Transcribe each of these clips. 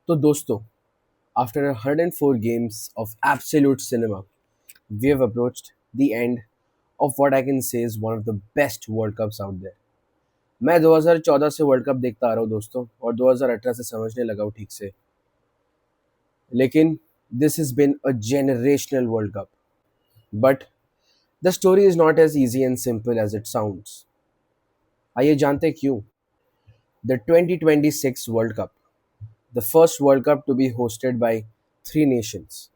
तो दोस्तों, after 104 games of absolute cinema, we have approached the end of what I can say is one of the best World Cups out there. मैं 2014 से world cup देखता आ रहा हूँ दोस्तों, और 2018 से समझने लगा हूँ ठीक से. लेकिन this has been a generational World Cup. But the story is not as easy and simple as it sounds. आइए जानते हैं क्यों. The 2026 World Cup, the first World Cup to be hosted by three nations,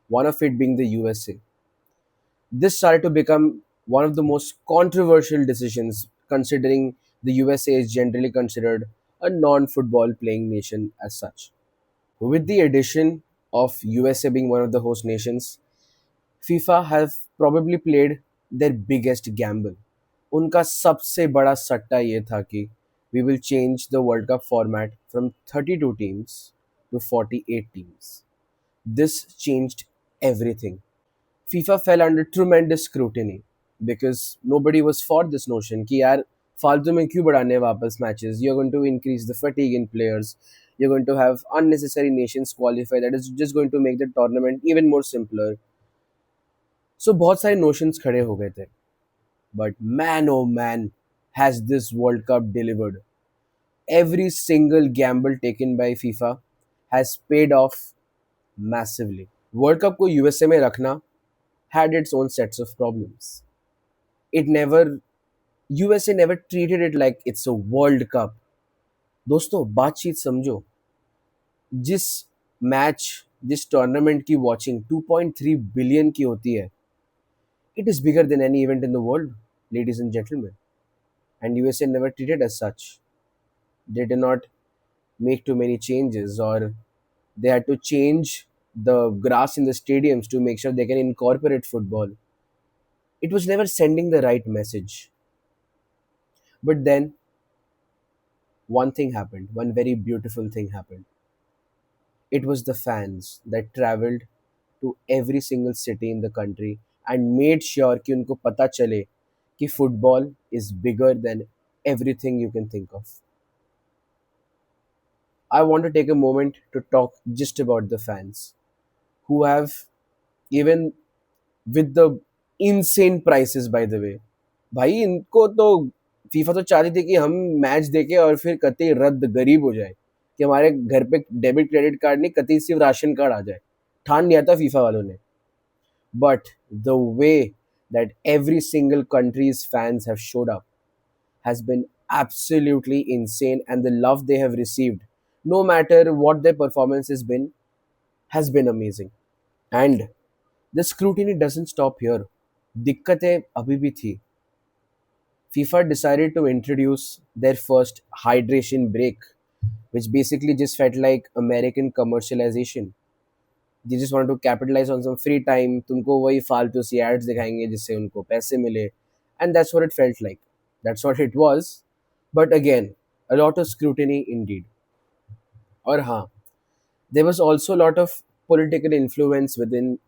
one of it being the USA. This started to become one of the most controversial decisions, considering the USA is generally considered a non football playing nation as such. With the addition of USA being one of the host nations, FIFA have probably played their biggest gamble. उनका सबसे बड़ा सट्टा ये था कि we will change the World Cup format from 32 teams to 48 teams. This changed everything. FIFA fell under tremendous scrutiny because nobody was for this notion कि यार फालतू में क्यों बढ़ाने हैं वापस matches. You're going to increase the fatigue in players. You're going to have unnecessary nations qualify. That is just going to make the tournament even more simpler. So बहुत सारे notions खड़े हो गए थे. But man oh man, has this World Cup delivered. Every single gamble taken by FIFA has paid off massively. World cup को USA में रखना had its own sets of problems. It never USA never treated it like it's a World Cup. दोस्तों बातचीत समझो. जिस match जिस tournament की watching 2.3 billion की होती है, it is bigger than any event in the world, ladies and gentlemen. And USA never treated as such. They did not make too many changes, or they had to change the grass in the stadiums to make sure they can incorporate football. It was never sending the right message. But then one thing happened, one very beautiful thing happened. It was the fans that traveled to every single city in the country and made sure कि उनको पता चले कि football is bigger than everything you can think of. I want to take a moment to talk just about the fans who have, even with the insane prices by the way, भाई इनको तो FIFA तो चाहती थी कि हम match देखें और फिर कतई रद्द गरीब हो जाए, कि हमारे घर पे डेबिट क्रेडिट कार्ड नहीं, कतई सिर्फ राशन कार्ड आ जाए. ठान लिया था फीफा वालों ने. But the way that every single country's fans have showed up has been absolutely insane, and the love they have received, no matter what their performance has been amazing. And the scrutiny doesn't stop here. दिक्कतें अभी भी थी. FIFA decided to introduce their first hydration break, which basically just felt like American commercialization. They just wanted to capitalize on some free time. तुमको वही फालतू सी ads दिखाएंगे जिससे उनको पैसे मिले. And that's what it felt like. That's what it was. But again, a lot of scrutiny indeed. और हाँ, there was also a lot of political influence within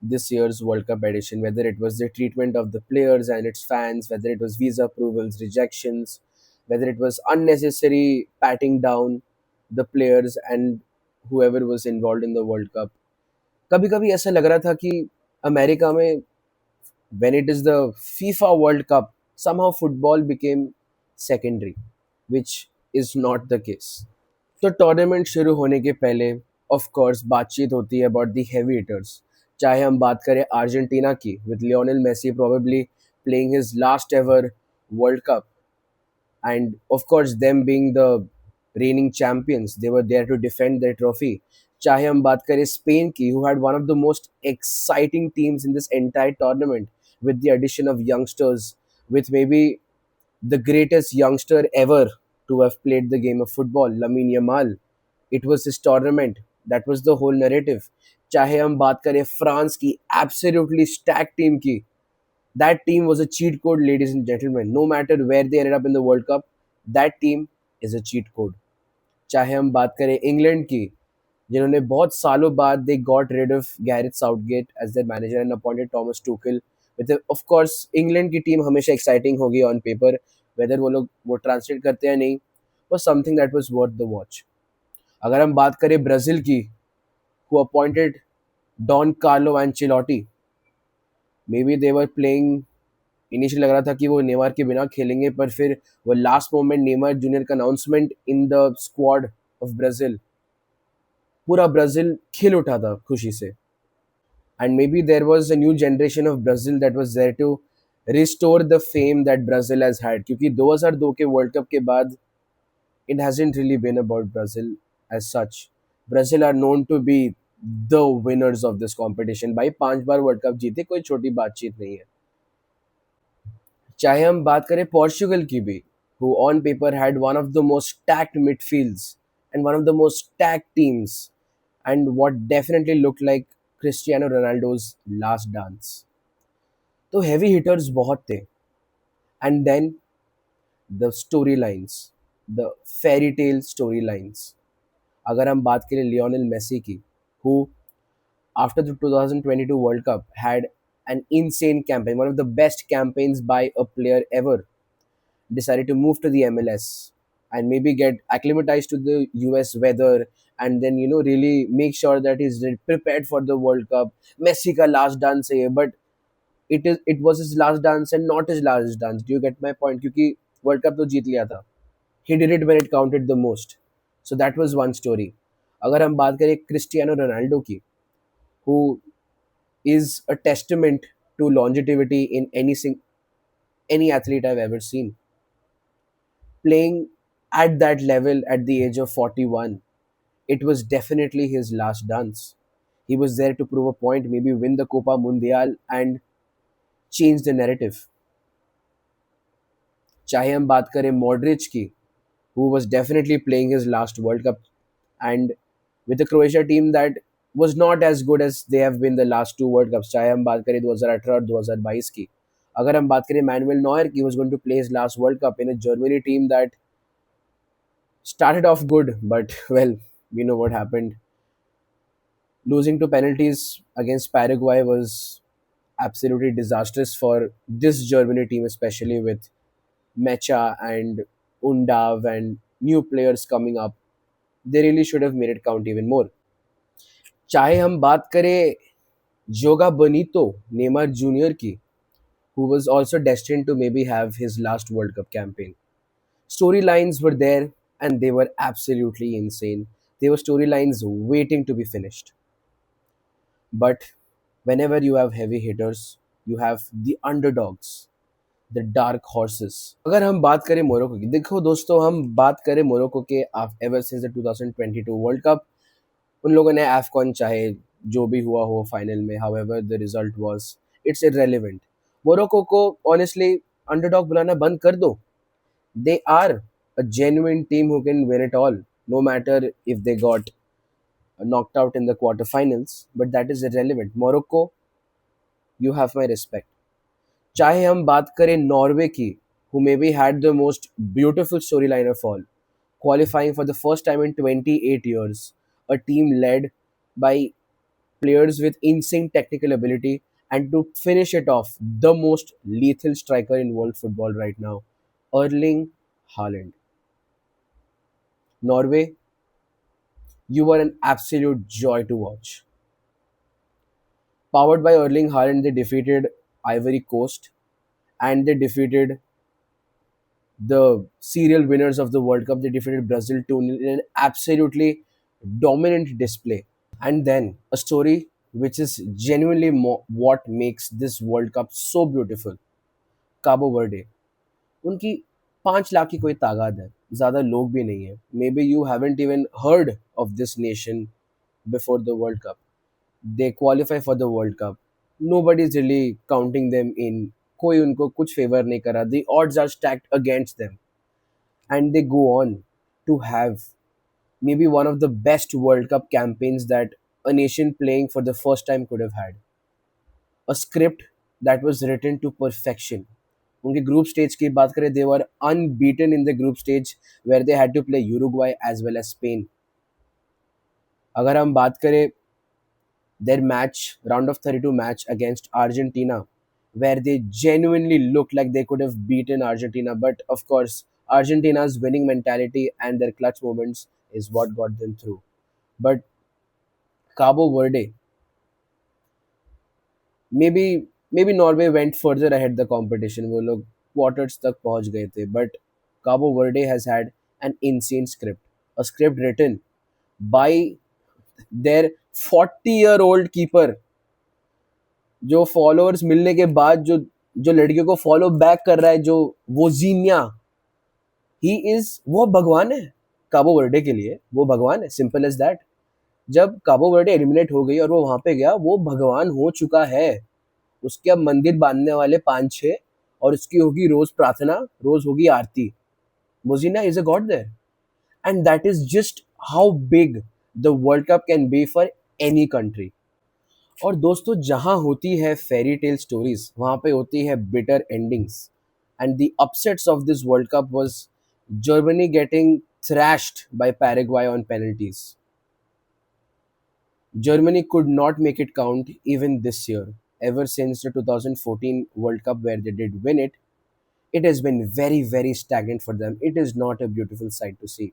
this year's World Cup edition, whether it was the treatment of the players and its fans, whether it was visa approvals, rejections, whether it was unnecessary patting down the players and whoever was involved in the World Cup. कभी कभी ऐसा लग रहा था कि America में when it is the FIFA World Cup, somehow football became secondary, which is not the case. तो tournament शुरू होने के पहले ऑफ कोर्स बातचीत होती है अबाउट द हेवी हिटर्स. चाहे हम बात करें अर्जेंटीना की, with Lionel Messi probably playing his last ever world cup, and of course them being the reigning champions, they were there to defend their trophy. चाहे हम बात करें स्पेन की, who had one of the most exciting teams in this entire tournament with the addition of youngsters, with maybe the greatest youngster ever to have played the game of football, Lamine Yamal. It was his tournament. That was the whole narrative. चाहे हम बात करें France की absolutely stacked team की, that team was a cheat code, ladies and gentlemen. No matter where they ended up in the World Cup, that team is a cheat code. चाहे हम बात करें इंग्लैंड की, जिन्होंने बहुत सालों बाद they got rid of Gareth Southgate as their manager and appointed Thomas Tuchel. With of course England की टीम हमेशा एक्साइटिंग होगी ऑन पेपर, वेदर वो लोग वो ट्रांसलेट करते हैं नहीं, was something that was worth the watch. अगर हम बात करें ब्राज़ील की, who appointed Don Carlo Ancelotti, may be they were playing, initially लग रहा था कि वो नेमार के बिना खेलेंगे, पर फिर वो लास्ट मोमेंट नेमार जूनियर का announcement in the squad of Brazil, पूरा ब्राज़ील खिल उठा था खुशी से. And maybe there was a new generation of Brazil that was there to restore the fame that Brazil has had, क्योंकि 2002 के world cup के बाद it hasn't really been about Brazil as such. Brazil are known to be the winners of this competition. भाई 5 बार world cup जीते, कोई छोटी बातचीत नहीं है. चाहे हम बात करें पोर्चुगल की भी, who on paper had one of the most stacked midfields and one of the most stacked teams, and what definitely looked like Cristiano Ronaldo's last dance. तो हैवी हिटर्स बहुत थे. And then the story lines, the fairy tale story lines. अगर हम बात करें Lionel Messi की, who after the 2022 World Cup had an insane campaign, one of the best campaigns by a player ever, decided to move to the MLS and maybe get acclimatized to the US weather, and then really make sure that he's prepared for the World Cup. Messi का last dance है, but it was his last dance and not his last dance. Do you get my point? क्योंकि world cup तो जीत लिया था. He did it when it counted the most. So that was one story. अगर हम बात करें Cristiano Ronaldo की, who is a testament to longevity in any athlete I've ever seen, playing at that level at the age of 41, it was definitely his last dance. He was there to prove a point, maybe win the Copa Mundial and change the narrative. चाहे हम बात करें Modric की, who was definitely playing his last World Cup, and with a Croatia team that was not as good as they have been the last two World Cups. चाहे हम बात करें 2018 और 2022 की. अगर हम बात करें मैनुअल नॉयर की, was going to play his last World Cup in a Germany team that started off good, but well, we know what happened. Losing to penalties against Paraguay was absolutely disastrous for this Germany team, especially with Mecha and Undav and new players coming up. They really should have made it count even more. चाहे हम बात करें जोगा बनीतो, Neymar junior की, who was also destined to maybe have his last World Cup campaign. Storylines were there and they were absolutely insane. They were storylines waiting to be finished. But whenever you have heavy hitters, you have the underdogs, the dark horses. अगर हम बात करें Morocco की, देखो दोस्तों, हम बात करें मोरक्को के ever since the 2022 world cup, उन लोगों ने एफकॉन चाहे जो भी हुआ हो फाइनल में, however the result was, it's irrelevant. Morocco को ऑनेस्टली अंडरडॉग बुलाना बंद कर दो. They are a genuine team who can win it all, no matter if they got knocked out in the quarterfinals, but that is irrelevant. Morocco, you have my respect. चाहे हम बात करें Norway की, who maybe had the most beautiful storyline of all, qualifying for the first time in 28 years, a team led by players with insane technical ability, and to finish it off, the most lethal striker in world football right now, Erling Haaland. Norway, you were an absolute joy to watch. Powered by Erling Haaland, they defeated Ivory Coast and they defeated the serial winners of the World Cup. They defeated Brazil 2-0 in an absolutely dominant display. And then a story which is genuinely what makes this World Cup so beautiful. Cabo Verde. उनकी 5 लाख की कोई तादाद है, ज़्यादा लोग भी नहीं है. Maybe you haven't even heard of this nation before the world cup. They qualify for the world cup. Nobody is really counting them in. कोई उनको कुछ फेवर नहीं करा. The odds are stacked against them and they go on to have maybe one of the best World Cup campaigns that a nation playing for the first time could have had. A script that was written to perfection. उनके group stage की बात करें, they were unbeaten in the group stage where they had to play Uruguay as well as Spain. अगर हम बात करें their match, round of 32 match against Argentina, where they genuinely looked like they could have beaten Argentina. But of course, Argentina's winning mentality and their clutch moments is what got them through. But Cabo Verde, maybe Norway went further ahead the competition. वो लोग quarters तक पहुंच गए थे. But Cabo Verde has had an insane script, a script written by their 40-year-old keeper, जो followers मिलने के बाद जो जो लड़कियों को फॉलो बैक कर रहा है, जो वो जीनिया, ही इज, वो भगवान है काबो वर्डे के लिए. वो भगवान है, सिंपल एज दैट. जब काबो वर्डे एलिमिनेट हो गई और वो वहां पे गया, वो भगवान हो चुका है. उसके अब मंदिर बांधने वाले 5-6, और उसकी होगी रोज प्रार्थना, रोज होगी आरती. मोजिना is a god there. And that is just how big the world cup can be for any country. और दोस्तों, जहाँ होती है फेरी टेल स्टोरीज, वहाँ पे होती है bitter endings. And the upsets of this world cup was Germany getting thrashed by Paraguay on penalties. Germany could not make it count even this year. Ever since the 2014 World Cup, where they did win it, it has been very, very stagnant for them. It is not a beautiful sight to see.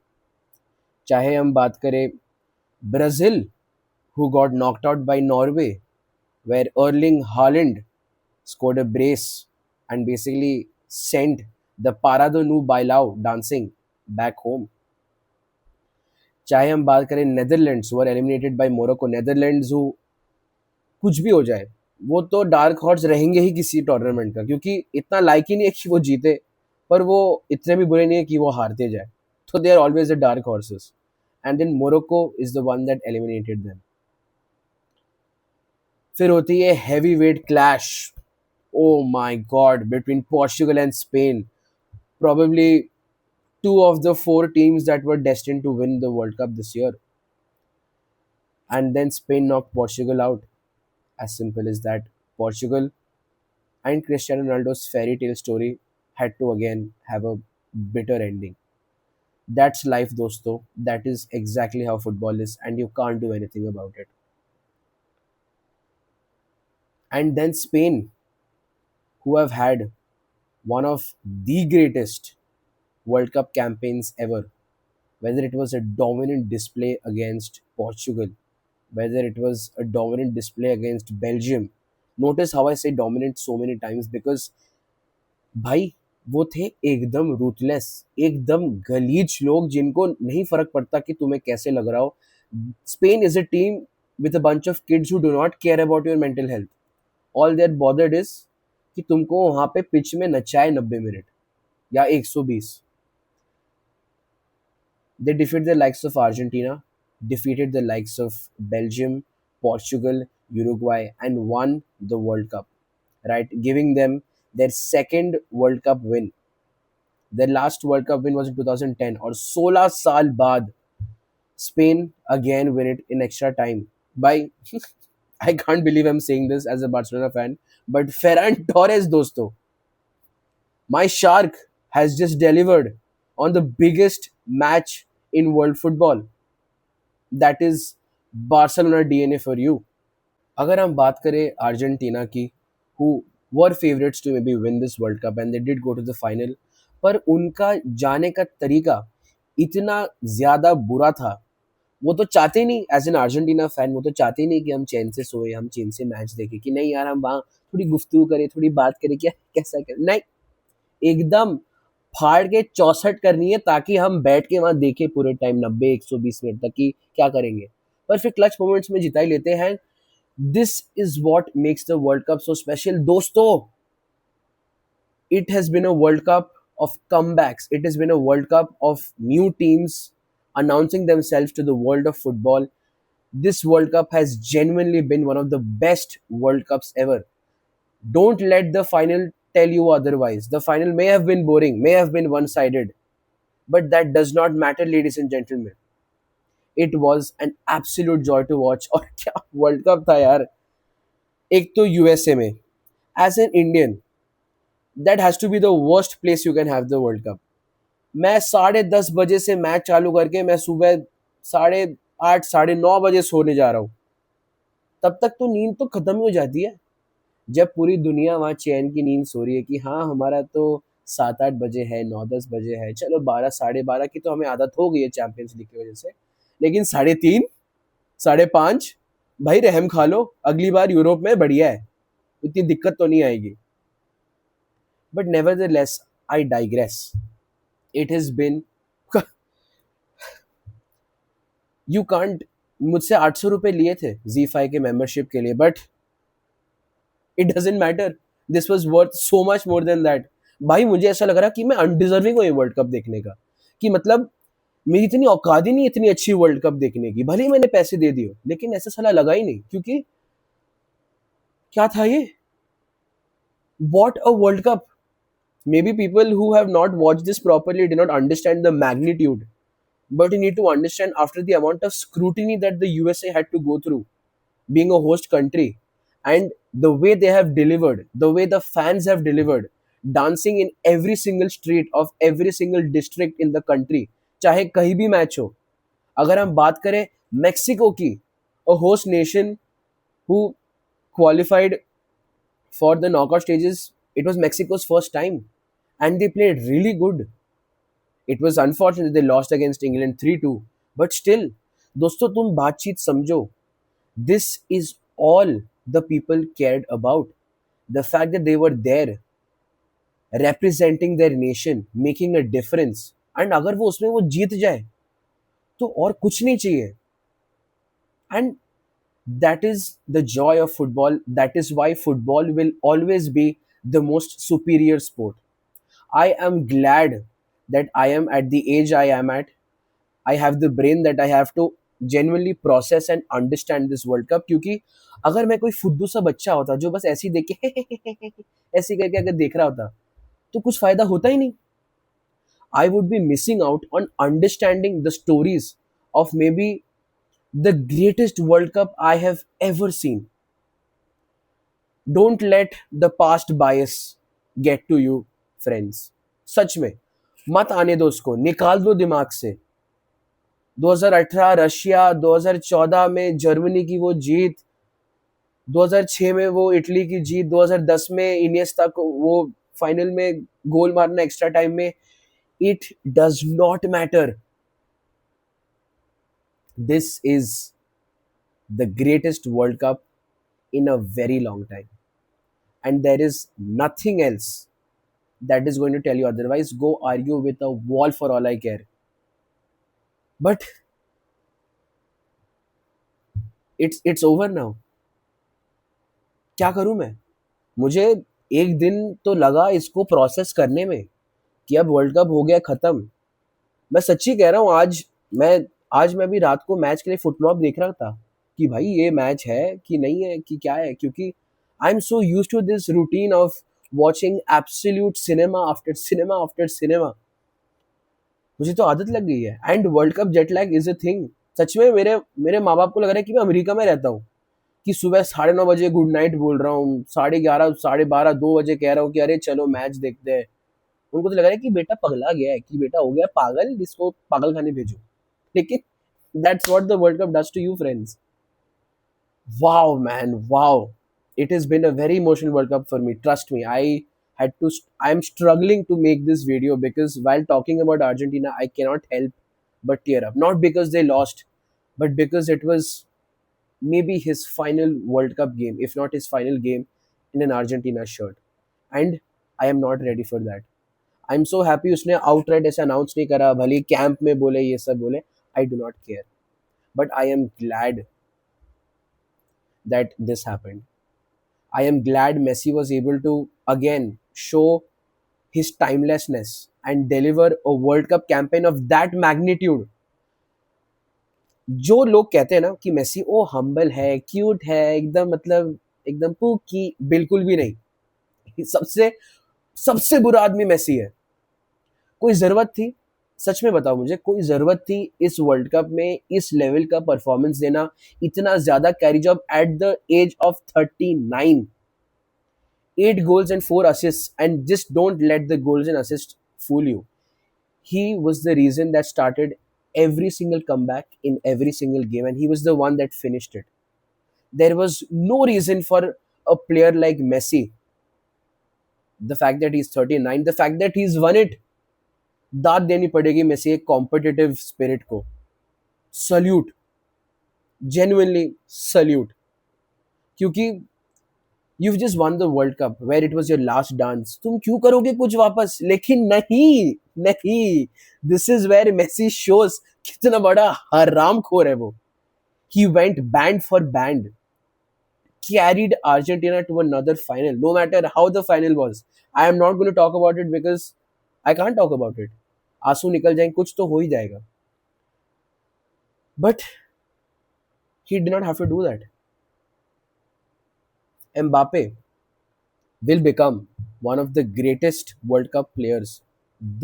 चाहे हम बात करें Brazil, who got knocked out by Norway, where Erling Haaland scored a brace and basically sent the Parado Nu Bailao dancing back home. चाहे हम बात करें Netherlands, वर eliminated bye Morocco. Netherlands, हो कुछ भी हो जाए, वो तो डार्क हॉर्स रहेंगे ही किसी टूर्नामेंट का, क्योंकि इतना लाइक ही नहीं है कि वो जीते, पर वो इतने भी बुरे नहीं है कि वो हारते जाए. तो they are always the dark horses. And then Morocco is the one that eliminated them. फिर होती है heavyweight clash, oh my God, between Portugal and Spain. Probably two of the four teams that were destined to win the World Cup this year. And then Spain knocked Portugal out. As simple as that. Portugal and Cristiano Ronaldo's fairy tale story had to again have a bitter ending. That's life, dosto. That is exactly how football is, and you can't do anything about it. And then Spain, who have had one of the greatest World Cup campaigns ever, whether it was a dominant display against Portugal, whether it was a dominant display against Belgium. Notice how I say dominant so many times, because भाई, वो थे एकदम ruthless, एकदम गलीज लोग, जिनको नहीं फर्क पड़ता कि तुम्हें कैसे लग रहा हो. Spain is a team with a bunch of kids who do not care about your mental health. All they're bothered is कि तुमको वहां पे पिच में नचाए 90 मिनट या 120. They defeated the likes of Argentina, defeated the likes of Belgium, Portugal, Uruguay, and won the World Cup, right? Giving them their second World Cup win. Their last World Cup win was in 2010, और 16 साल बाद Spain again win it in extra time by I can't believe I'm saying this as a Barcelona fan, but Ferran Torres, dosto, my shark has just delivered on the biggest match in world football. That is Barcelona DNA for you. अगर हम बात करें Argentina की, who were favorites to maybe win this World Cup and they did go to the final, पर उनका जाने का तरीका इतना ज़्यादा बुरा था. वो तो चाहते ही नहीं, एज एन अर्जेंटीना फैन, वो तो चाहते ही नहीं कि हम चैन से सोए, हम चैन से मैच देखें, कि नहीं यार हम वहाँ थोड़ी गुफ्तगू करें, थोड़ी बात करें, क्या कैसा करें. नहीं, एकदम फाड़ के 64 करनी है, ताकि हम बैठ के वहां देखें पूरे टाइम, 90-120 मिनट तक, कि क्या करेंगे. पर फिर क्लच मोमेंट्स में जिता ही लेते हैं. This is what makes the world cup so special, दोस्तों. It has been a World Cup of comebacks. It has been a World Cup of new teams announcing themselves to the world of football. This World Cup has genuinely been one of the best World Cups ever. Don't let the final tell you otherwise. The final may have been boring, may have been one sided, but that does not matter, ladies and gentlemen. It was an absolute joy to watch. और क्या world cup था यार. एक तो USA में, as an Indian, that has to be the worst place you can have the world cup. मैं 10:30 बजे से मैच चालू करके मैं सुबह 8:30 9:30 सोने जा रहा हूँ. तब तक तो नींद तो खत्म ही हो जाती है, जब पूरी दुनिया वहाँ चैन की नींद सो रही है कि हाँ हमारा तो 7-8 बजे है, 9-10 बजे है, चलो 12 साढ़े 12 की तो हमें आदत हो गई है चैंपियंस लीग की वजह से, लेकिन 3:30, 5:30, भाई रहम खा लो, अगली बार यूरोप में बढ़िया है, इतनी दिक्कत तो नहीं आएगी. But nevertheless, I digress. It has been, you can't, मुझसे 800 रुपए लिए थे Z5 के मेंबरशिप के लिए, but it doesn't matter. This was worth so much more than that. भाई मुझे ऐसा लग रहा कि मैं अनडिजर्विंग हूँ ये वर्ल्ड कप देखने का, कि मतलब मेरी इतनी औकात ही नहीं इतनी अच्छी वर्ल्ड कप देखने की, भले ही मैंने पैसे दे दिए, लेकिन ऐसा साला लगा ही नहीं, क्योंकि क्या था ये, what a world cup. Maybe people who have not watched this properly do not understand the magnitude, but you need to understand after the amount of scrutiny that the USA had to go through being a host country, and the way they have delivered, the way the fans have delivered, dancing in every single street of every single district in the country, चाहे कहीं भी match हो. अगर हम बात करें Mexico की, a host nation who qualified for the knockout stages, it was Mexico's first time, and they played really good. It was unfortunate they lost against England 3-2, but still, दोस्तों तुम बातचीत समझो. This is all the people cared about. The fact that they were there representing their nation, making a difference. And अगर वो उसमें वो जीत जाए तो और कुछ नहीं चाहिए. And that is the joy of football. That is why football will always be the most superior sport. I am glad that I am at the age I am at. I have the brain that I have to genuinely process and understand this World Cup. क्योंकि अगर मैं कोई फुद्दू सा बच्चा होता जो बस ऐसे ही देख के ऐसे करके अगर देख रहा होता तो कुछ फायदा होता ही नहीं. I would be missing out on understanding the stories of maybe the greatest World Cup I have ever seen. Don't let the past bias get to you, friends. सच में मत आने दो उसको, निकाल दो दिमाग से. 2018 रशिया, 2014 में जर्मनी की वो जीत, 2006 में वो इटली की जीत, 2010 में इनिएस्टा को वो फाइनल में गोल मारना एक्स्ट्रा टाइम में. It does not matter. This is the greatest world cup in a very long time, and there is nothing else that is going to tell you otherwise. Go argue with a wall for all I care. But it's over now. क्या करूं मैं? मुझे एक दिन तो लगा इसको process करने में कि अब वर्ल्ड कप हो गया खत्म. मैं सच्ची कह रहा हूँ, मैं आज मैं भी रात को मैच के लिए फुटमॉप देख रहा था कि भाई ये मैच है कि नहीं है कि क्या है, क्योंकि I am so used to this routine of watching absolute cinema after cinema. मुझे तो आदत लग गई है. And world cup jet lag is a thing. सच में मेरे मेरे माँ बाप को लग रहा है कि मैं अमेरिका में रहता हूँ, कि सुबह 9:30 बजे गुड नाइट बोल रहा हूँ, 11:30, 12:30, 2 बजे कह रहा हूँ कि अरे चलो मैच देखते हैं. उनको तो लग रहा है कि बेटा पगला गया है, कि बेटा हो गया पागल, जिसको पागल खाने भेजो. लेकिन that's what the world cup does to you, friends. Wow, man, wow. It has been a very emotional World Cup for me. Trust me, I'm struggling to make this video because while talking about Argentina, I cannot help but tear up. Not because they lost, but because it was maybe his final World Cup game, if not his final game in an Argentina shirt. And I am not ready for that. I'm so happy उसने outright ऐसे announce नहीं करा, भले camp में बोले ये सब बोले. I do not care. But I am glad that this happened. I am glad Messi was able to again show his timelessness and deliver a World Cup campaign of that magnitude. जो लोग कहते हैं ना कि Messi ओ humble है, cute है, एकदम मतलब एकदम पूकी, बिल्कुल भी नहीं. सबसे सबसे बुरा आदमी मेसी है. कोई जरूरत थी? सच में बताओ मुझे, कोई जरूरत थी इस वर्ल्ड कप में इस लेवल का परफॉर्मेंस देना, इतना ज्यादा carry job at the age of 39? 8 goals and 4 assists, and just don't let the goals and assists fool you. He was the reason that started every single comeback in every single game, and he was the one that finished it. There was no reason for a player like Messi The fact that he's 39, the fact that he's won it, दाद देनी पड़ेगी Messi एक competitive spirit को. Salute, genuinely salute. क्योंकि you just won the world cup where it was your last dance. तुम क्यों करोगे कुछ वापस? लेकिन नहीं, नहीं. This is where Messi shows कितना बड़ा हरामखोर है वो. He went band for band, carried Argentina to another final, no matter how the final was. I am not going to talk about it because I can't talk about it. आंसू निकल जाएंगे, कुछ तो हो ही जाएगा. But he did not have to do that. Mbappe will become one of the greatest World Cup players,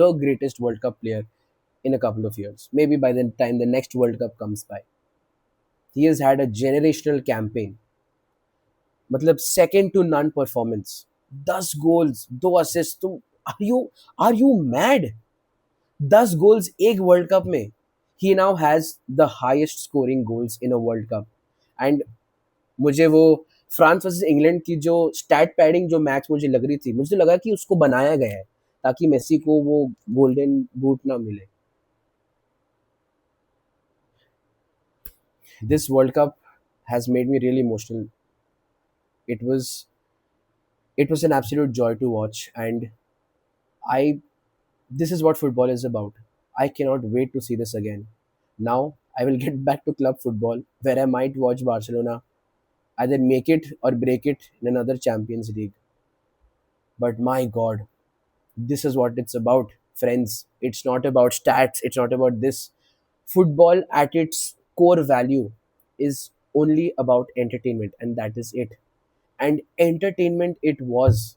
the greatest World Cup player in a couple of years. Maybe by the time the next World Cup comes by. He has had a generational campaign. मतलब second to none performance. 10 goals, 2 assists. तुम are you mad? 10 goals एक world cup में. He now has the highest scoring goals in a World Cup. And मुझे वो France versus England की जो stat padding जो match मुझे लग रही थी, मुझे लगा कि उसको बनाया गया है ताकि मेसी को वो गोल्डन बूट ना मिले. This World Cup has made me really emotional. It was it was an absolute joy to watch, and I this is what football is about. I cannot wait to see this again. Now I will get back to club football where I might watch Barcelona either make it or break it in another Champions League. But my god, this is what it's about, friends. It's not about stats, it's not about this. Football at its core value is only about entertainment, and that is it. And entertainment it was.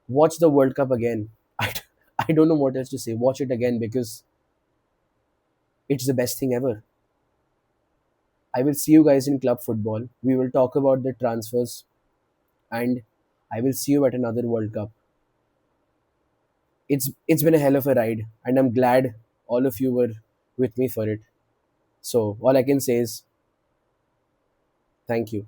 Watch the World Cup again. I don't know what else to say. Watch it again because it's the best thing ever. I will see you guys in club football. We will talk about the transfers, and I will see you at another World Cup. It's been a hell of a ride, and I'm glad all of you were with me for it. So all I can say is thank you.